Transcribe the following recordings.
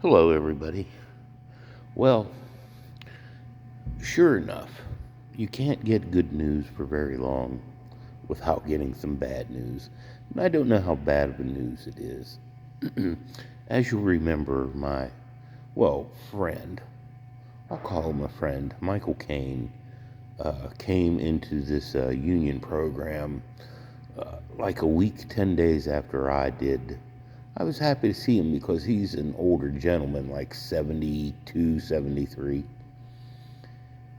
Hello, everybody. Well, sure enough, you can't get good news for very long without getting some bad news. And I don't know how bad of a news it is. As you'll remember, my, friend, I'll call him a friend, Michael Caine, came into this union program like a week, 10 days after I did. I was happy to see him because he's an older gentleman, like 72, 73,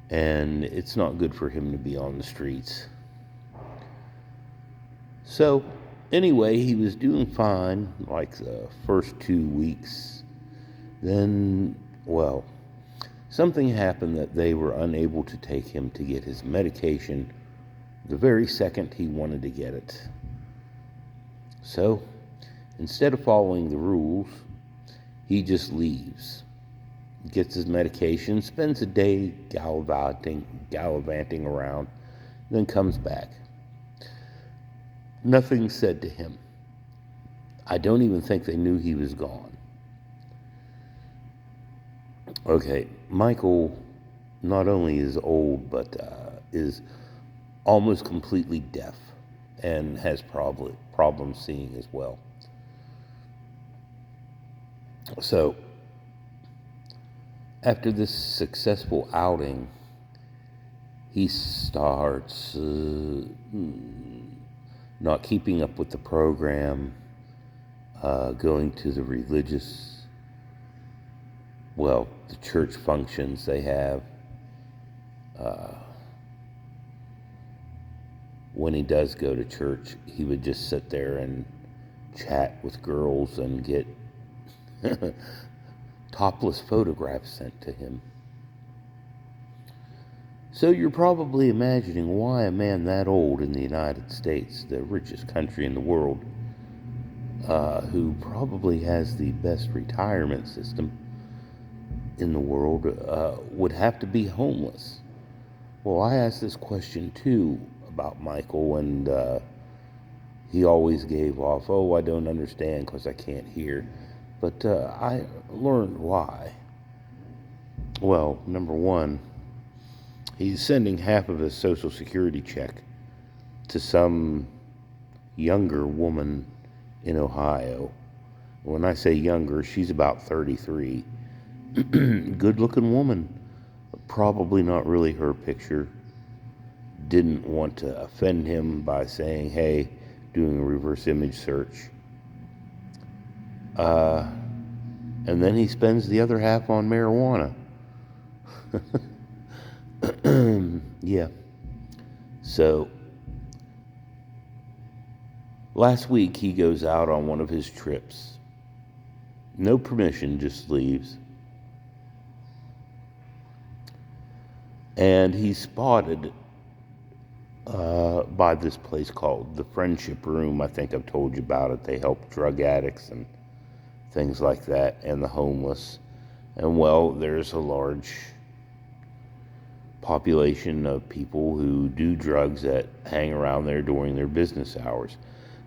and it's not good for him to be on the streets. So, anyway, he was doing fine like the first 2 weeks. Then, something happened that they were unable to take him to get his medication the very second he wanted to get it. So, instead of following the rules, he just leaves, gets his medication, spends a day gallivanting around, then comes back. Nothing said to him. I don't even think they knew he was gone. Okay, Michael not only is old, but is almost completely deaf and has problems seeing as well. So, after this successful outing, he starts not keeping up with the program, going to the the church functions they have. When he does go to church, he would just sit there and chat with girls and get topless photographs sent to him. So you're probably imagining why a man that old in the United States, the richest country in the world, who probably has the best retirement system in the world, would have to be homeless. Well, I asked this question too about Michael, and he always gave off, I don't understand because I can't hear. But I learned why. Well, number one, he's sending half of his Social Security check to some younger woman in Ohio. When I say younger, she's about 33. Good-looking woman. Probably not really her picture. Didn't want to offend him by saying, hey, doing a reverse image search. And then he spends the other half on marijuana. Yeah. So, last week he goes out on one of his trips. No permission, just leaves. And he's spotted by this place called the Friendship Room. I think I've told you about it. They help drug addicts and things like that, and the homeless. And there's a large population of people who do drugs that hang around there during their business hours.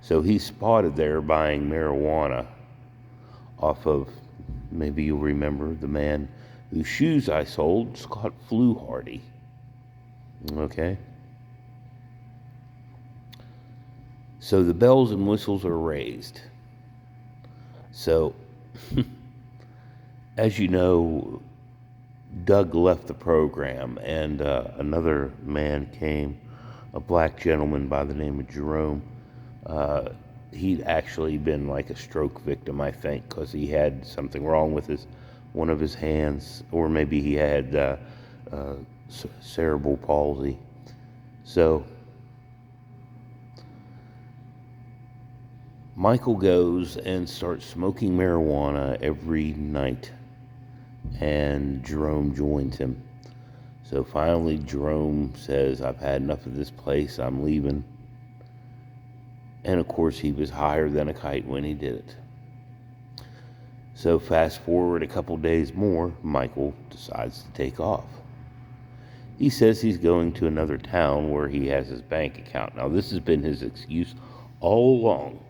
So he's spotted there buying marijuana off of, maybe you'll remember, the man whose shoes I sold, Scott Fluharty. Okay? So the bells and whistles are raised. So, as you know, Doug left the program, and another man came, a black gentleman by the name of Jerome. He'd actually been like a stroke victim, I think, because he had something wrong with one of his hands, or maybe he had cerebral palsy. So, Michael goes and starts smoking marijuana every night, and Jerome joins him. So finally Jerome says, I've had enough of this place, I'm leaving. And of course he was higher than a kite when he did it. So fast forward a couple days more, Michael decides to take off. He says he's going to another town where he has his bank account. Now this has been his excuse all along,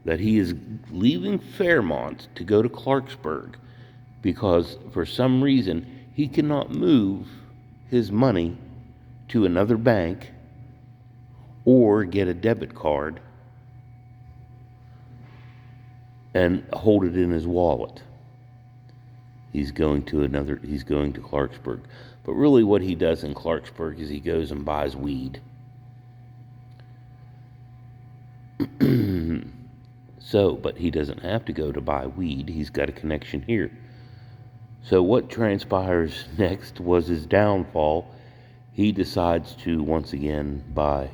that he is leaving Fairmont to go to Clarksburg because for some reason he cannot move his money to another bank or get a debit card and hold it in his wallet. He's going to Clarksburg. But really what he does in Clarksburg is he goes and buys weed. But he doesn't have to go to buy weed. He's got a connection here. So what transpires next was his downfall. He decides to once again buy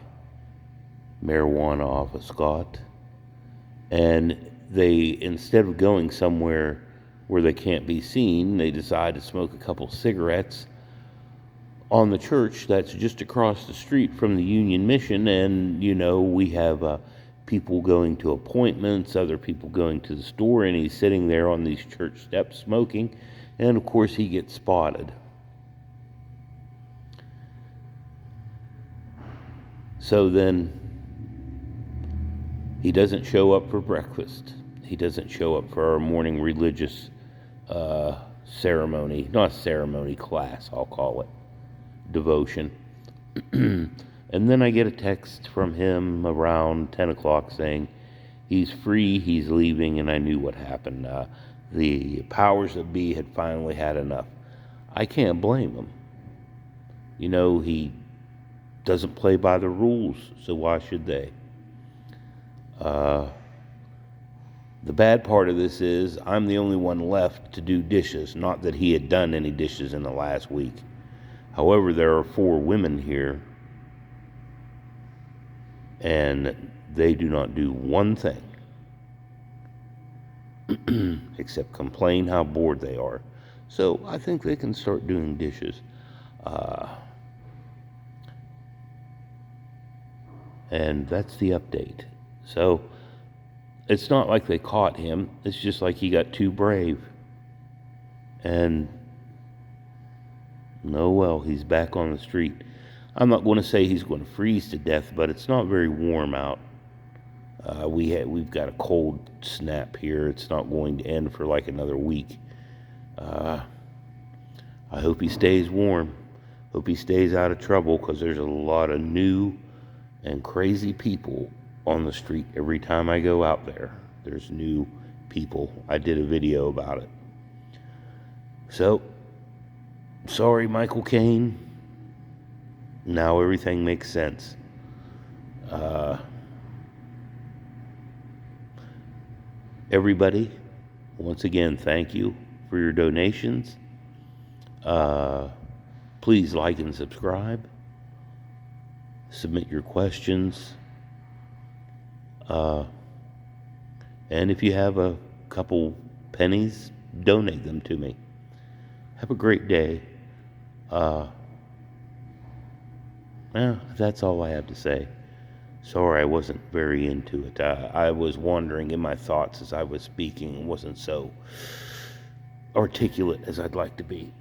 marijuana off of Scott. And they, instead of going somewhere where they can't be seen, they decide to smoke a couple cigarettes on the church that's just across the street from the Union Mission. And, we have people going to appointments, other people going to the store, and he's sitting there on these church steps smoking. And, of course, he gets spotted. So then he doesn't show up for breakfast. He doesn't show up for our morning religious ceremony. Not ceremony, class, I'll call it. Devotion. And then I get a text from him around 10 o'clock saying he's free, he's leaving, and I knew what happened. The powers that be had finally had enough. I can't blame him. He doesn't play by the rules, so why should they? The bad part of this is I'm the only one left to do dishes. Not that he had done any dishes in the last week. However, there are 4 women here, and they do not do one thing except complain how bored they are. So I think they can start doing dishes. And that's the update. So it's not like they caught him. It's just like he got too brave. And he's back on the street. I'm not going to say he's going to freeze to death, but it's not very warm out. We've got a cold snap here. It's not going to end for like another week. I hope he stays warm. Hope he stays out of trouble, because there's a lot of new and crazy people on the street every time I go out there. There's new people. I did a video about it. So, sorry, Michael Caine. Now everything makes sense. Everybody, once again, thank you for your donations. Please like and subscribe. Submit your questions. And if you have a couple pennies, donate them to me. Have a great day. That's all I have to say. Sorry I wasn't very into it. I was wandering in my thoughts as I was speaking and wasn't so articulate as I'd like to be.